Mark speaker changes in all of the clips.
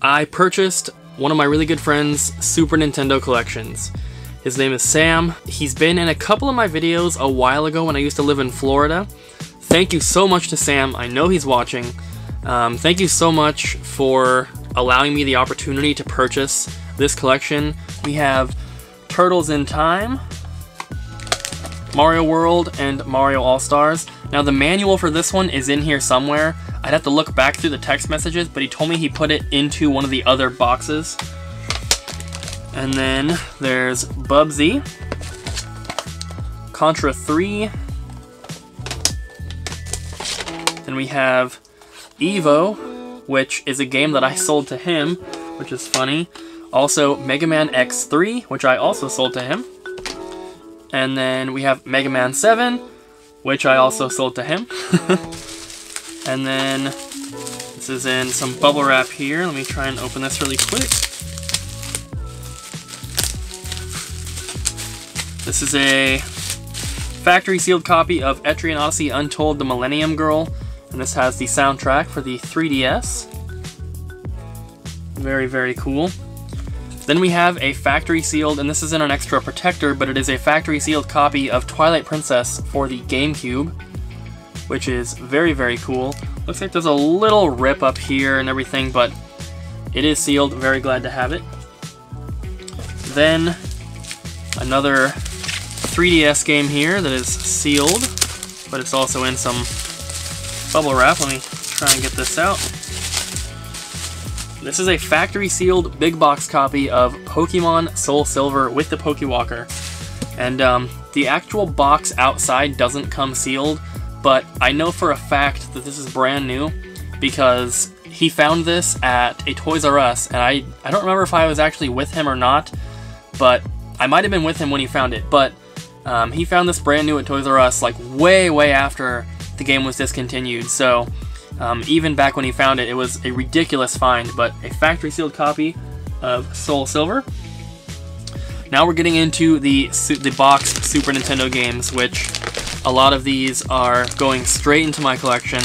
Speaker 1: I purchased one of my really good friends' Super Nintendo collections. His name is Sam. He's been in a couple of my videos a while ago when I used to live in Florida. Thank you so much to Sam. I know he's watching. Thank you so much for allowing me the opportunity to purchase this collection. We have Turtles in Time, Mario World, and Mario All-Stars. Now the manual for this one is in here somewhere. I'd have to look back through the text messages, but he told me he put it into one of the other boxes. And then there's Bubsy, Contra 3, then we have Evo, which is a game that I sold to him, which is funny. Also Megaman X3, which I also sold to him. And then we have Megaman 7, which I also sold to him. And then this is in some bubble wrap here. Let me try and open this really quick. This is a factory sealed copy of Etrian Odyssey Untold: The Millennium Girl, and this has the soundtrack for the 3DS. Very, very cool. Then we have a factory sealed, and this isn't an extra protector, but it is a factory sealed copy of Twilight Princess for the GameCube, which is very, very cool. Looks like there's a little rip up here and everything, but it is sealed. Very glad to have it. Then another 3DS game here that is sealed, but it's also in some bubble wrap. Let me try and get this out. This is a factory sealed big box copy of Pokemon Soul Silver with the Pokewalker. And the actual box outside doesn't come sealed, but I know for a fact that this is brand new because he found this at a Toys R Us, and I don't remember if I was actually with him or not, but I might have been with him when he found it. But he found this brand new at Toys R Us like way after the game was discontinued, so even back when he found it, it was a ridiculous find, but a factory sealed copy of Soul Silver. Now we're getting into the box Super Nintendo games, which a lot of these are going straight into my collection,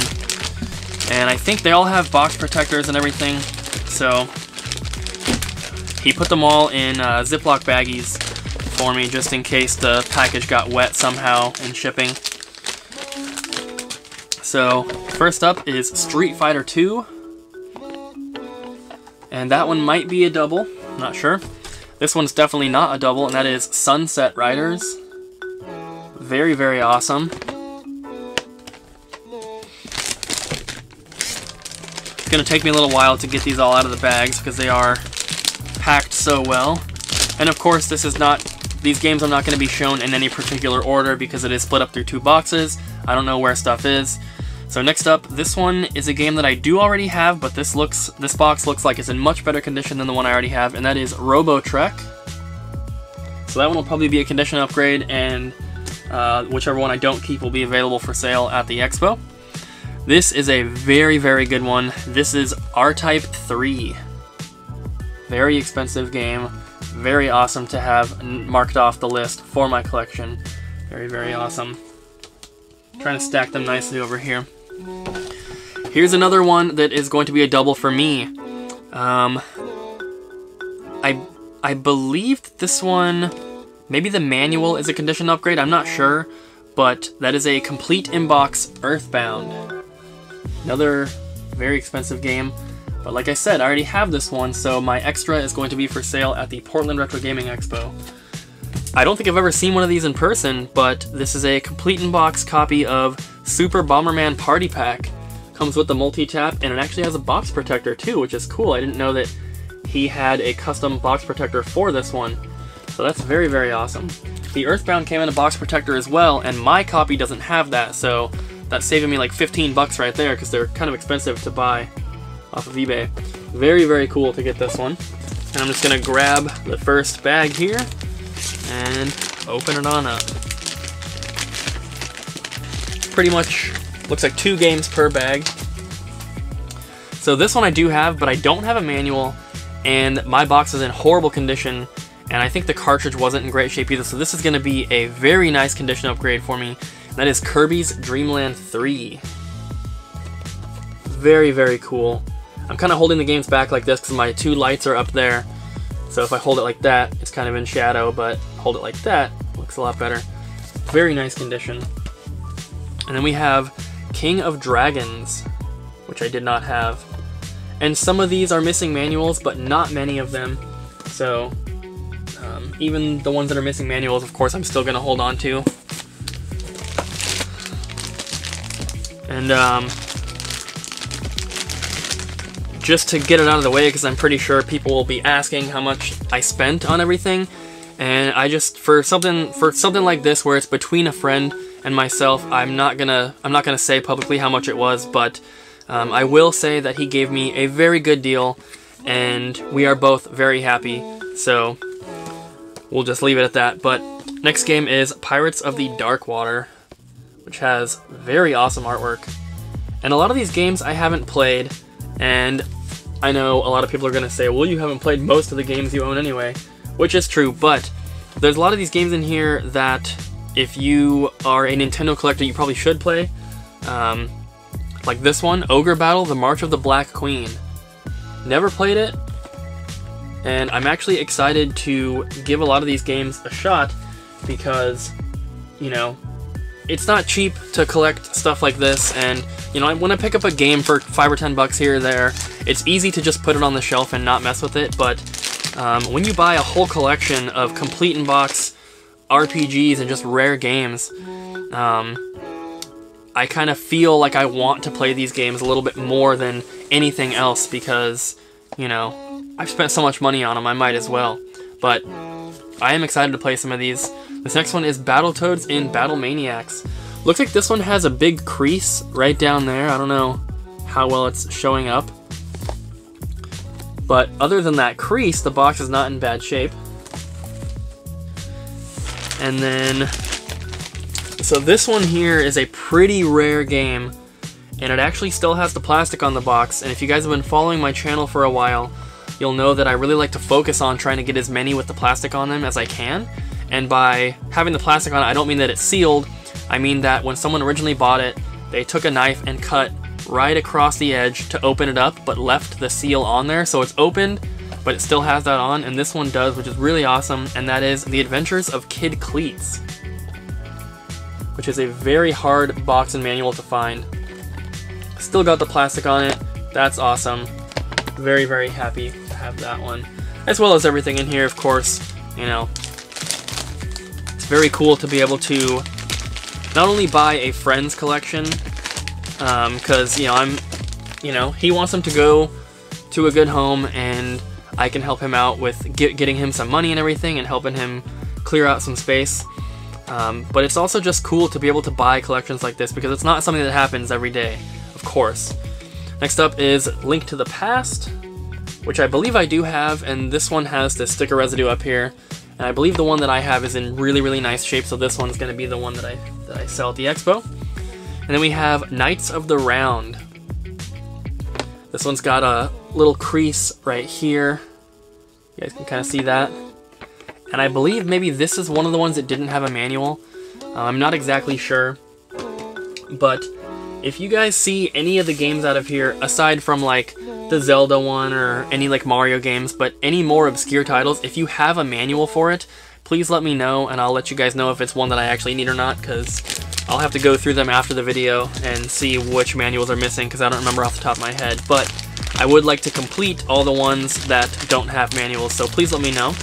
Speaker 1: and I think they all have box protectors and everything, so he put them all in Ziploc baggies for me just in case the package got wet somehow in shipping. So first up is Street Fighter 2, and that one might be a double, I'm not sure. This one's definitely not a double, and that is Sunset Riders. Very, very awesome. It's going to take me a little while to get these all out of the bags because they are packed so well. And of course, these games are not going to be shown in any particular order because it is split up through two boxes. I don't know where stuff is. So next up, this one is a game that I do already have, but this box looks like it's in much better condition than the one I already have, and that is Robo Trek. So that one will probably be a condition upgrade, and whichever one I don't keep will be available for sale at the expo. This is a very, very good one. This is R-Type 3. Very expensive game. Very awesome to have marked off the list for my collection. Very, very awesome. Trying to stack them nicely over here. Here's another one that is going to be a double for me. I believe that this one, maybe the manual is a condition upgrade, I'm not sure, but that is a complete in-box Earthbound. Another very expensive game, but like I said, I already have this one, so my extra is going to be for sale at the Portland Retro Gaming Expo. I don't think I've ever seen one of these in person, but this is a complete in-box copy of Super Bomberman Party Pack. Comes with the multi-tap, and it actually has a box protector too, which is cool. I didn't know that he had a custom box protector for this one, so that's very, very awesome. The Earthbound came in a box protector as well, and my copy doesn't have that, so that's saving me like 15 bucks right there, because they're kind of expensive to buy off of eBay. Very, very cool to get this one. And I'm just gonna grab the first bag here, and open it on up. Pretty much looks like 2 games per bag. So this one I do have, but I don't have a manual, and my box is in horrible condition, and I think the cartridge wasn't in great shape either, so this is going to be a very nice condition upgrade for me. That is Kirby's Dreamland 3. Very, very cool. I'm kind of holding the games back like this because my two lights are up there. So if I hold it like that, it's kind of in shadow, but hold it like that, looks a lot better. Very nice condition. And then we have King of Dragons, which I did not have. And some of these are missing manuals, but not many of them. So even the ones that are missing manuals, of course, I'm still going to hold on to. And just to get it out of the way, because I'm pretty sure people will be asking how much I spent on everything, and I just, for something like this where it's between a friend and myself, I'm not gonna say publicly how much it was, but I will say that he gave me a very good deal, and we are both very happy. So we'll just leave it at that. But next game is Pirates of the Dark Water, which has very awesome artwork. And a lot of these games I haven't played, and I know a lot of people are going to say, well, you haven't played most of the games you own anyway, which is true, but there's a lot of these games in here that if you are a Nintendo collector, you probably should play. Like this one, Ogre Battle, The March of the Black Queen. Never played it, and I'm actually excited to give a lot of these games a shot because, you know, it's not cheap to collect stuff like this, and, you know, when I pick up a game for $5 or $10 here or there, it's easy to just put it on the shelf and not mess with it, but when you buy a whole collection of complete in-box RPGs and just rare games, I kind of feel like I want to play these games a little bit more than anything else because, you know, I've spent so much money on them, I might as well. But I am excited to play some of these. This next one is Battletoads in Battle Maniacs. Looks like this one has a big crease right down there. I don't know how well it's showing up. But other than that crease, the box is not in bad shape. And then, so this one here is a pretty rare game, and it actually still has the plastic on the box. And if you guys have been following my channel for a while, you'll know that I really like to focus on trying to get as many with the plastic on them as I can. And by having the plastic on it, I don't mean that it's sealed. I mean that when someone originally bought it, they took a knife and cut right across the edge to open it up, but left the seal on there. So it's opened, but it still has that on, and this one does, which is really awesome, and that is The Adventures of Kid Cleats, which is a very hard box and manual to find. Still got the plastic on it. That's awesome. Very, very happy to have that one. As well as everything in here, of course. You know, it's very cool to be able to not only buy a friend's collection, because, you know, he wants them to go to a good home, and I can help him out with getting him some money and everything, and helping him clear out some space. But it's also just cool to be able to buy collections like this, because it's not something that happens every day, of course. Next up is Link to the Past, which I believe I do have, and this one has the sticker residue up here. And I believe the one that I have is in really, really nice shape, so this one's going to be the one that I sell at the expo. And then we have Knights of the Round. This one's got a little crease right here. You guys can kind of see that. And I believe maybe this is one of the ones that didn't have a manual. I'm not exactly sure. But if you guys see any of the games out of here, aside from like the Zelda one or any like Mario games, but any more obscure titles, if you have a manual for it, please let me know, and I'll let you guys know if it's one that I actually need or not, because I'll have to go through them after the video and see which manuals are missing, because I don't remember off the top of my head. But I would like to complete all the ones that don't have manuals, so please let me know.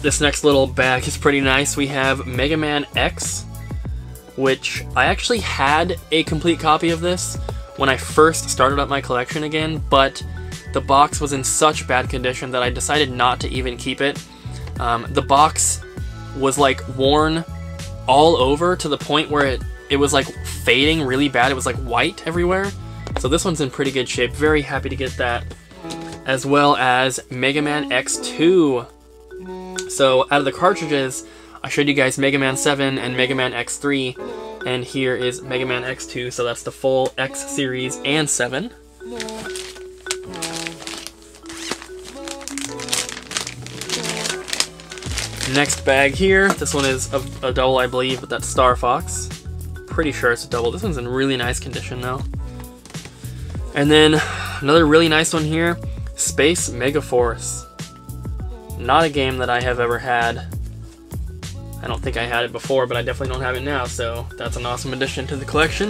Speaker 1: This next little bag is pretty nice. We have Megaman X, which I actually had a complete copy of this when I first started up my collection again, but the box was in such bad condition that I decided not to even keep it. The box was like worn all over to the point where it was like fading really bad. It was like white everywhere. So this one's in pretty good shape. Very happy to get that. As well as Megaman X2. So out of the cartridges, I showed you guys Mega Man 7 and Mega Man X3, and here is Mega Man X2, so that's the full X series and 7. Next bag here, this one is a double, I believe, but that's Star Fox. Pretty sure it's a double. This one's in really nice condition though. And then another really nice one here, Space Megaforce. Not a game that I have ever had. I don't think I had it before, but I definitely don't have it now, so that's an awesome addition to the collection.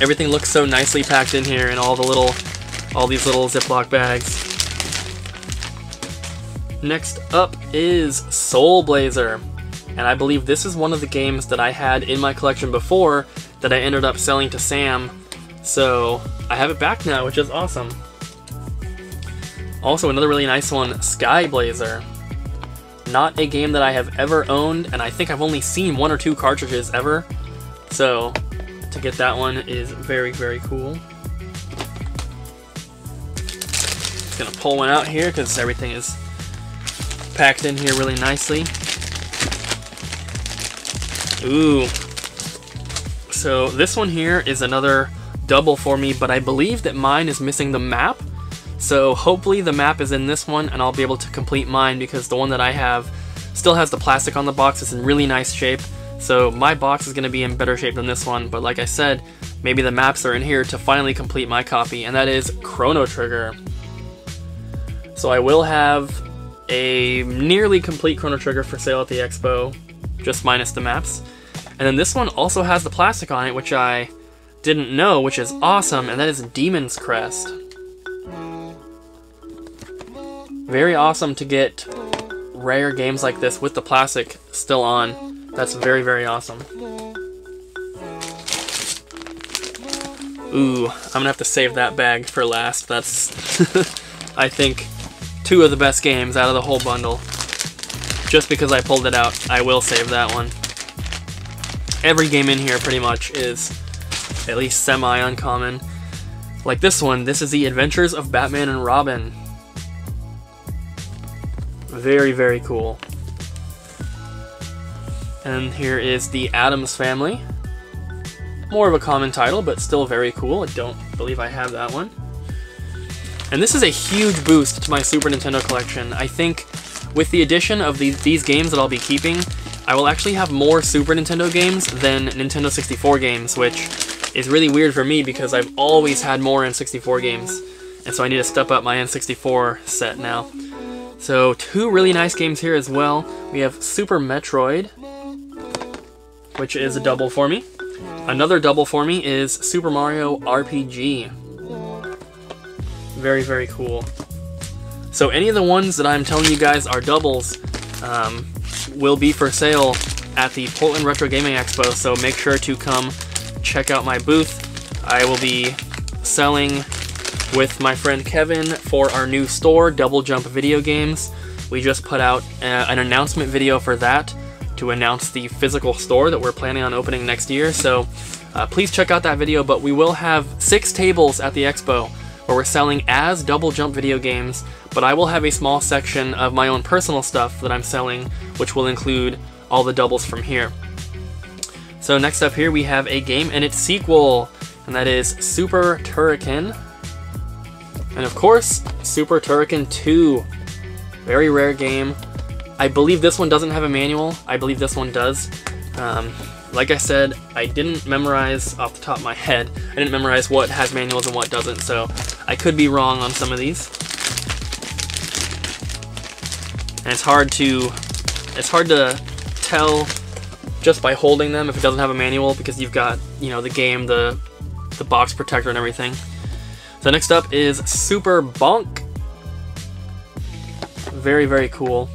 Speaker 1: Everything looks so nicely packed in here in all these little Ziploc bags. Next up is Soul Blazer, and I believe this is one of the games that I had in my collection before that I ended up selling to Sam, so I have it back now, which is awesome. Also, another really nice one, Sky Blazer. Not a game that I have ever owned, and I think I've only seen 1 or 2 cartridges ever, so to get that one is very, very cool. Just gonna pull one out here because everything is packed in here really nicely. Ooh. So this one here is another double for me, but I believe that mine is missing the map. So hopefully the map is in this one and I'll be able to complete mine, because the one that I have still has the plastic on the box. It's in really nice shape. So my box is going to be in better shape than this one, but like I said, maybe the maps are in here to finally complete my copy, and that is Chrono Trigger. So I will have a nearly complete Chrono Trigger for sale at the expo, just minus the maps. And then this one also has the plastic on it, which I didn't know, which is awesome, and that is Demon's Crest. Very awesome to get rare games like this with the plastic still on. That's very, very awesome. Ooh, I'm gonna have to save that bag for last. That's, I think, 2 of the best games out of the whole bundle. Just because I pulled it out, I will save that one. Every game in here pretty much is at least semi-uncommon. Like this one, this is The Adventures of Batman and Robin. Very, very cool. And here is The Addams Family. More of a common title, but still very cool. I don't believe I have that one. And this is a huge boost to my Super Nintendo collection. I think with the addition of these games that I'll be keeping, I will actually have more Super Nintendo games than Nintendo 64 games, which is really weird for me because I've always had more N64 games. And so I need to step up my N64 set now. So 2 really nice games here as well. We have Super Metroid, which is a double for me. Another double for me is Super Mario RPG. Very, very cool. So any of the ones that I'm telling you guys are doubles will be for sale at the Portland Retro Gaming Expo, so make sure to come check out my booth. I will be selling with my friend Kevin for our new store, Double Jump Video Games. We just put out an announcement video for that to announce the physical store that we're planning on opening next year, so please check out that video. But we will have 6 tables at the expo where we're selling as Double Jump video games, but I will have a small section of my own personal stuff that I'm selling, which will include all the doubles from here. So next up here we have a game and its sequel, and that is Super Turrican. And of course, Super Turrican 2. Very rare game. I believe this one doesn't have a manual. I believe this one does. Like I said, I didn't memorize off the top of my head. I didn't memorize what has manuals and what doesn't, so I could be wrong on some of these. And it's hard to tell just by holding them if it doesn't have a manual, because you've got, you know, the game, the box protector and everything. So next up is Super Bonk. Very, very cool.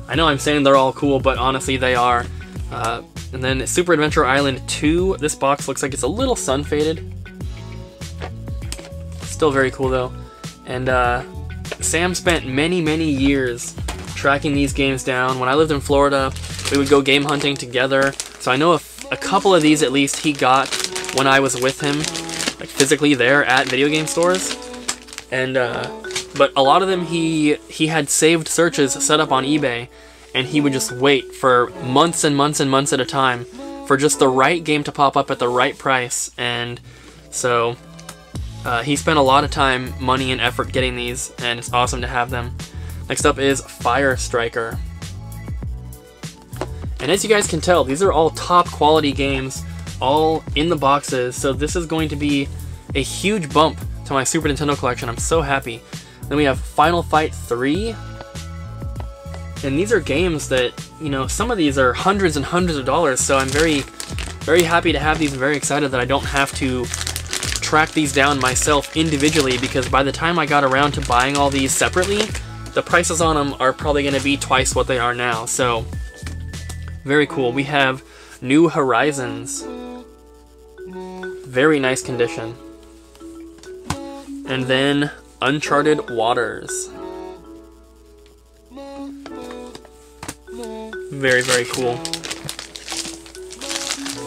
Speaker 1: I know I'm saying they're all cool, but honestly they are. And then Super Adventure Island 2. This box looks like it's a little sun-faded. Still very cool though. And Sam spent many, many years tracking these games down. When I lived in Florida, we would go game hunting together. So I know a couple of these at least he got when I was with him, like physically there at video game stores. And but a lot of them he had saved searches set up on eBay, and he would just wait for months and months and months at a time for just the right game to pop up at the right price. And so he spent a lot of time, money, and effort getting these, and it's awesome to have them. Next up is Fire Striker. And as you guys can tell, these are all top quality games, all in the boxes, so this is going to be a huge bump to my Super Nintendo collection. I'm so happy. Then we have Final Fight 3. And these are games that, you know, some of these are hundreds and hundreds of dollars, so I'm very, very happy to have these and very excited that I don't have to track these down myself individually, because by the time I got around to buying all these separately, the prices on them are probably going to be twice what they are now, so very cool. We have New Horizons. Very nice condition. And then Uncharted Waters. Very, very cool.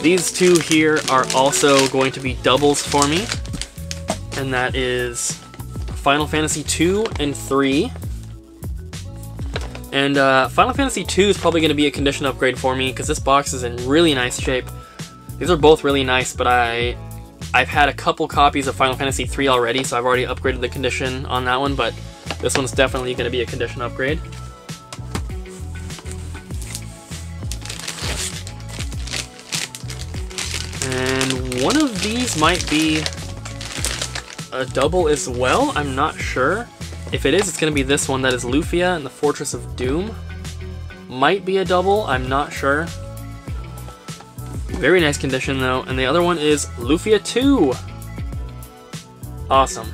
Speaker 1: These two here are also going to be doubles for me, and that is Final Fantasy 2 and 3. And Final Fantasy 2 is probably going to be a condition upgrade for me because this box is in really nice shape. These are both really nice, but I've had a couple copies of Final Fantasy 3 already, so I've already upgraded the condition on that one, but this one's definitely going to be a condition upgrade. And one of these might be a double as well, I'm not sure. If it is, it's going to be this one, that is Lufia and the Fortress of Doom. Might be a double, I'm not sure. Very nice condition though, and the other one is Lufia 2! Awesome.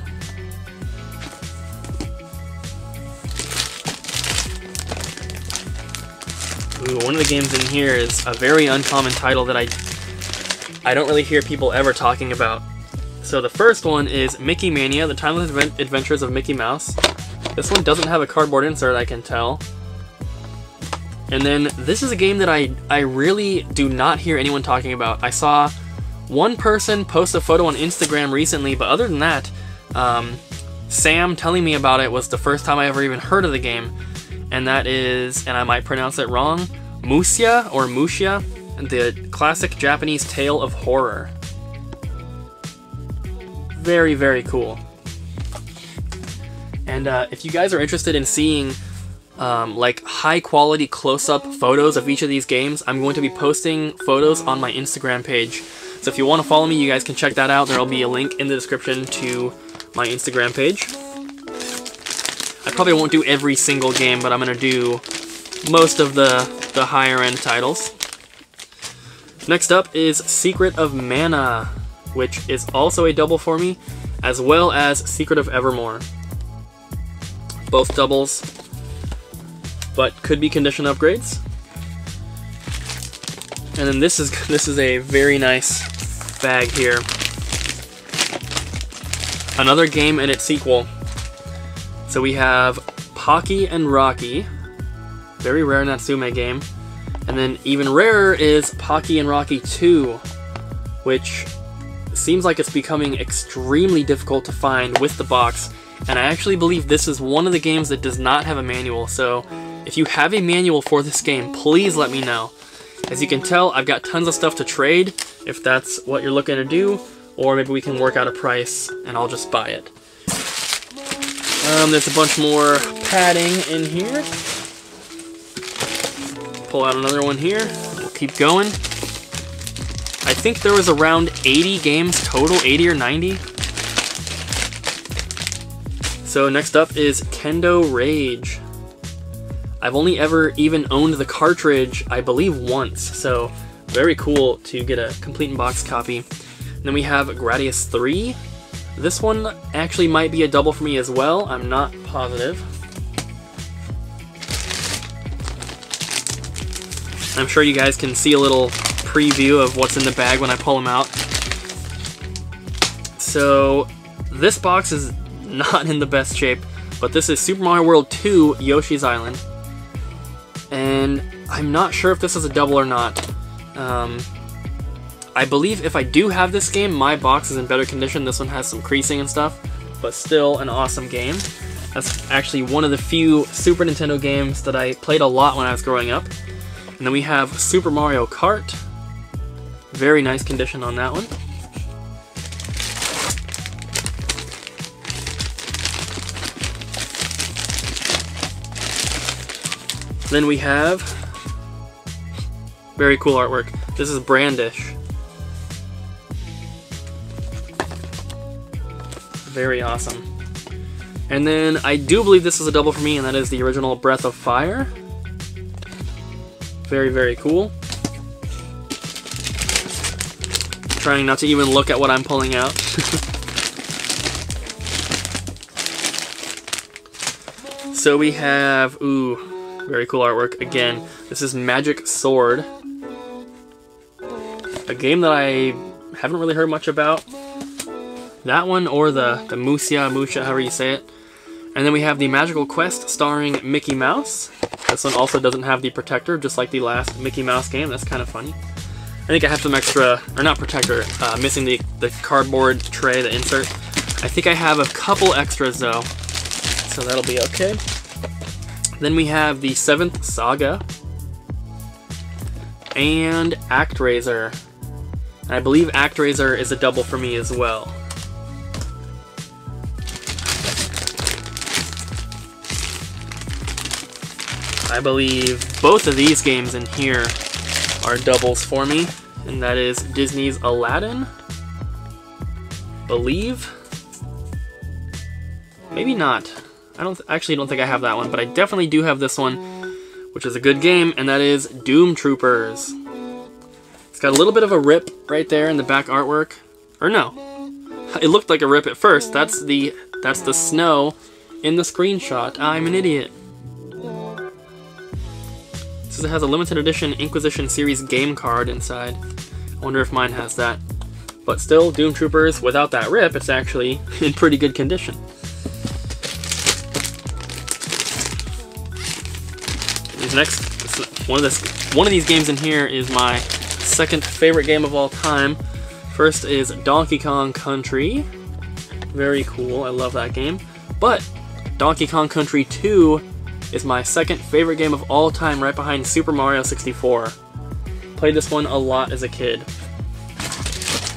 Speaker 1: Ooh, one of the games in here is a very uncommon title that I don't really hear people ever talking about. So the first one is Mickey Mania, The Timeless Adventures of Mickey Mouse. This one doesn't have a cardboard insert, I can tell. And then this is a game that I really do not hear anyone talking about. I saw one person post a photo on Instagram recently, but other than that, Sam telling me about it was the first time I ever even heard of the game. And that is, and I might pronounce it wrong, Musha, or Musha, the classic Japanese tale of horror. Very, very cool. And if you guys are interested in seeing like high quality close-up photos of each of these games, I'm going to be posting photos on my Instagram page. So if you want to follow me, you guys can check that out. There'll be a link in the description to my Instagram page. I probably won't do every single game, but I'm going to do most of the higher end titles. Next up is Secret of Mana, which is also a double for me, as well as Secret of Evermore. Both doubles, but could be condition upgrades. And then this is a very nice bag here. Another game and its sequel. So we have Pocky and Rocky, very rare Natsume game. And then even rarer is Pocky and Rocky 2, which seems like it's becoming extremely difficult to find with the box. And I actually believe this is one of the games that does not have a manual, so if you have a manual for this game, please let me know. As you can tell, I've got tons of stuff to trade, if that's what you're looking to do, or maybe we can work out a price and I'll just buy it. There's a bunch more padding in here. Pull out another one here. We'll keep going. I think there was around 80 games total, 80 or 90. So next up is Kendo Rage. I've only ever even owned the cartridge, I believe, once, so very cool to get a complete in-box copy. And then we have Gradius 3. This one actually might be a double for me as well, I'm not positive. I'm sure you guys can see a little preview of what's in the bag when I pull them out. So this box is not in the best shape, but this is Super Mario World 2 Yoshi's Island. And I'm not sure if this is a double or not. I believe if I do have this game, my box is in better condition. This one has some creasing and stuff, but still an awesome game. That's actually one of the few Super Nintendo games that I played a lot when I was growing up. And then we have Super Mario Kart. Very nice condition on that one. Then we have very cool artwork. This is Brandish. Very awesome. And then I do believe this is a double for me, and that is the original Breath of Fire. Very, very cool. Trying not to even look at what I'm pulling out. So we have, ooh, very cool artwork. Again, this is Magic Sword. A game that I haven't really heard much about. That one or the Musha, however you say it. And then we have the Magical Quest starring Mickey Mouse. This one also doesn't have the protector, just like the last Mickey Mouse game. That's kind of funny. I think I have some extra, or not protector, missing the cardboard tray, the insert. I think I have a couple extras though, so that'll be okay. Then we have the 7th Saga and ActRaiser. And I believe ActRaiser is a double for me as well. I believe both of these games in here are doubles for me, and that is Disney's Aladdin. Believe? Maybe not. I actually don't think I have that one, but I definitely do have this one, which is a good game, and that is Doom Troopers. It's got a little bit of a rip right there in the back artwork. Or no. It looked like a rip at first. That's the snow in the screenshot. I'm an idiot. It has a limited edition Inquisition series game card inside. I wonder if mine has that. But still, Doom Troopers, without that rip, it's actually in pretty good condition. One of these games in here is my second favorite game of all time. First is Donkey Kong Country. Very cool, I love that game. But Donkey Kong Country 2 is my second favorite game of all time, right behind Super Mario 64. Played this one a lot as a kid,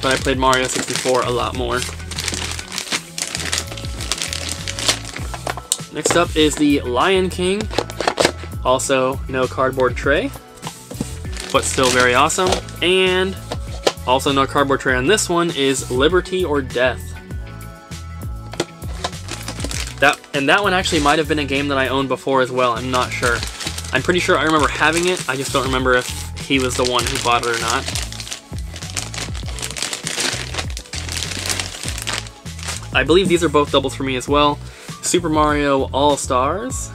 Speaker 1: but I played Mario 64 a lot more. Next up is the Lion King. Also, no cardboard tray, but still very awesome. And also no cardboard tray on this one is Liberty or Death. That one actually might have been a game that I owned before as well, I'm not sure. I'm pretty sure I remember having it, I just don't remember if he was the one who bought it or not. I believe these are both doubles for me as well. Super Mario All-Stars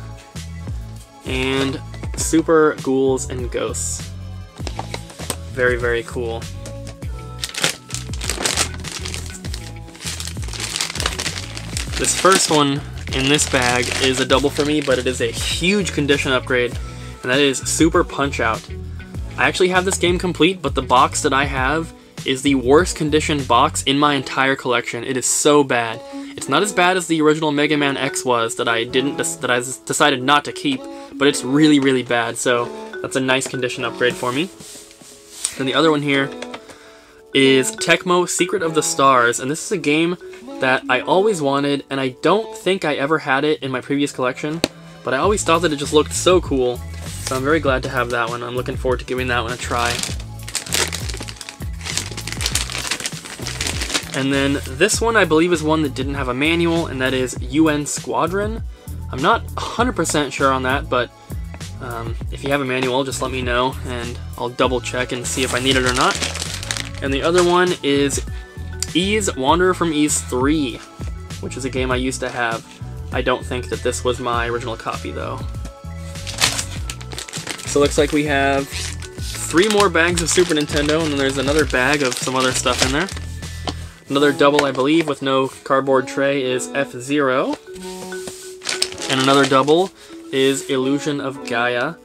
Speaker 1: and Super Ghouls and Ghosts. Very, very cool. This first one in this bag is a double for me, but it is a huge condition upgrade, and that is Super Punch-Out. I actually have this game complete, but the box that I have is the worst conditioned box in my entire collection. It is so bad. It's not as bad as the original Megaman X was that I decided not to keep, but it's really, really bad, so that's a nice condition upgrade for me. Then the other one here is Tecmo Secret of the Stars, and this is a game that I always wanted, and I don't think I ever had it in my previous collection, but I always thought that it just looked so cool, so I'm very glad to have that one. I'm looking forward to giving that one a try. And then this one I believe is one that didn't have a manual, and that is UN Squadron. I'm not 100% sure on that, but if you have a manual, just let me know, and I'll double check and see if I need it or not. And the other one is Ys Wanderer from Ys 3, which is a game I used to have. I don't think that this was my original copy, though. So it looks like we have 3 more bags of Super Nintendo, and then there's another bag of some other stuff in there. Another double, I believe, with no cardboard tray is F-Zero. And another double is Illusion of Gaia.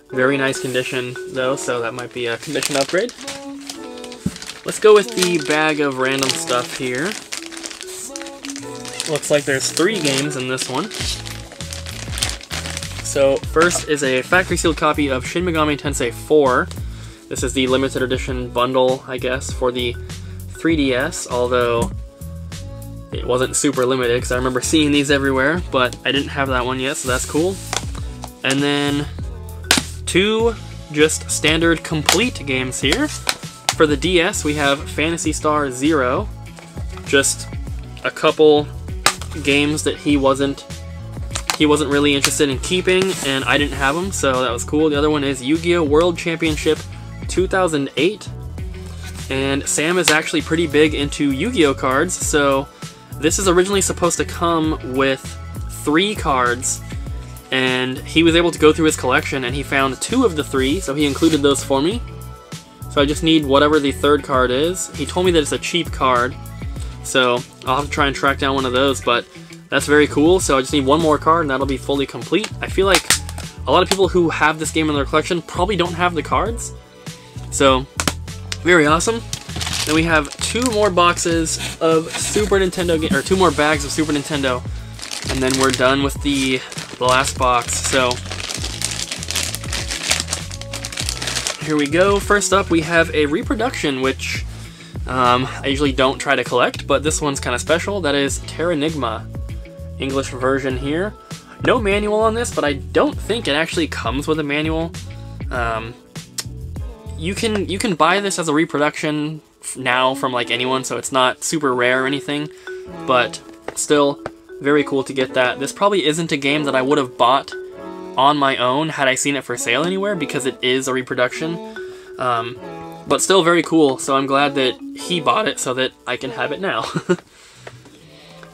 Speaker 1: Very nice condition, though, so that might be a condition upgrade. Let's go with the bag of random stuff here. Looks like there's 3 games in this one. So first is a factory sealed copy of Shin Megami Tensei 4. This is the limited edition bundle, I guess, for the 3DS, although it wasn't super limited because I remember seeing these everywhere, but I didn't have that one yet, so that's cool. And then 2 just standard complete games here. For the DS, we have Phantasy Star Zero, just a couple games that he wasn't really interested in keeping, and I didn't have them, so that was cool. The other one is Yu-Gi-Oh! World Championship 2008. And Sam is actually pretty big into Yu-Gi-Oh! Cards, so this is originally supposed to come with 3 cards, and he was able to go through his collection and he found 2 of the 3, so he included those for me. So I just need whatever the 3rd card is. He told me that it's a cheap card, so I'll have to try and track down one of those, but that's very cool. So I just need one more card and that'll be fully complete. I feel like a lot of people who have this game in their collection probably don't have the cards, so very awesome. Then we have 2 more boxes of Super Nintendo, or 2 more bags of Super Nintendo, and then we're done with the last box. So here we go. First up, we have a reproduction, which I usually don't try to collect, but this one's kind of special. That is Terranigma, English version here. No manual on this, but I don't think it actually comes with a manual. You can buy this as a reproduction now from like anyone, so it's not super rare or anything, but still very cool to get that. This probably isn't a game that I would have bought on my own had I seen it for sale anywhere, because it is a reproduction, but still very cool, so I'm glad that he bought it so that I can have it now.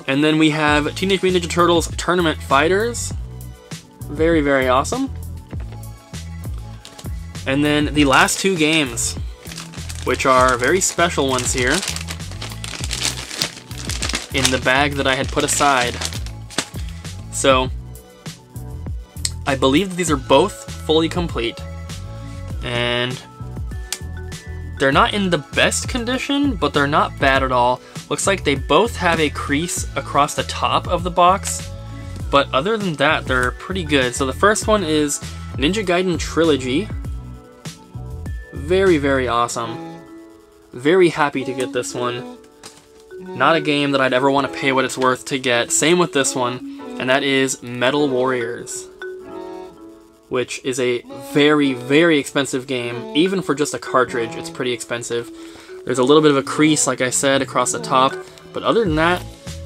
Speaker 1: And then we have Teenage Mutant Ninja Turtles Tournament Fighters. Very, very awesome. And then the last 2 games, which are very special ones here, in the bag that I had put aside. So I believe that these are both fully complete, and they're not in the best condition, but they're not bad at all. Looks like they both have a crease across the top of the box, but other than that, they're pretty good. So the first one is Ninja Gaiden Trilogy. Very, very awesome. Very happy to get this one. Not a game that I'd ever want to pay what it's worth to get. Same with this one, and that is Metal Warriors, which is a very, very expensive game. Even for just a cartridge, it's pretty expensive. There's a little bit of a crease, like I said, across the top, but other than that,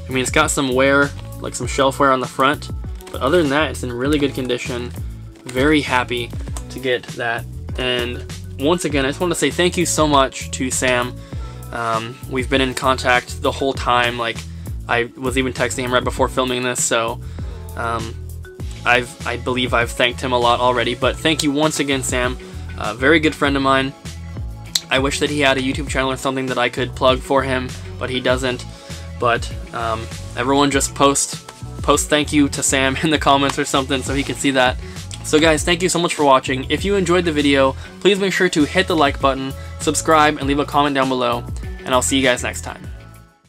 Speaker 1: I mean, it's got some wear, like some shelf wear on the front, but other than that, it's in really good condition. Very happy to get that. And once again, I just want to say thank you so much to Sam. We've been in contact the whole time. Like, I was even texting him right before filming this, so I believe I've thanked him a lot already. But thank you once again, Sam. A very good friend of mine. I wish that he had a YouTube channel or something that I could plug for him, but he doesn't. But everyone just post thank you to Sam in the comments or something so he can see that. So guys, thank you so much for watching. If you enjoyed the video, please make sure to hit the like button, subscribe, and leave a comment down below. And I'll see you guys next time.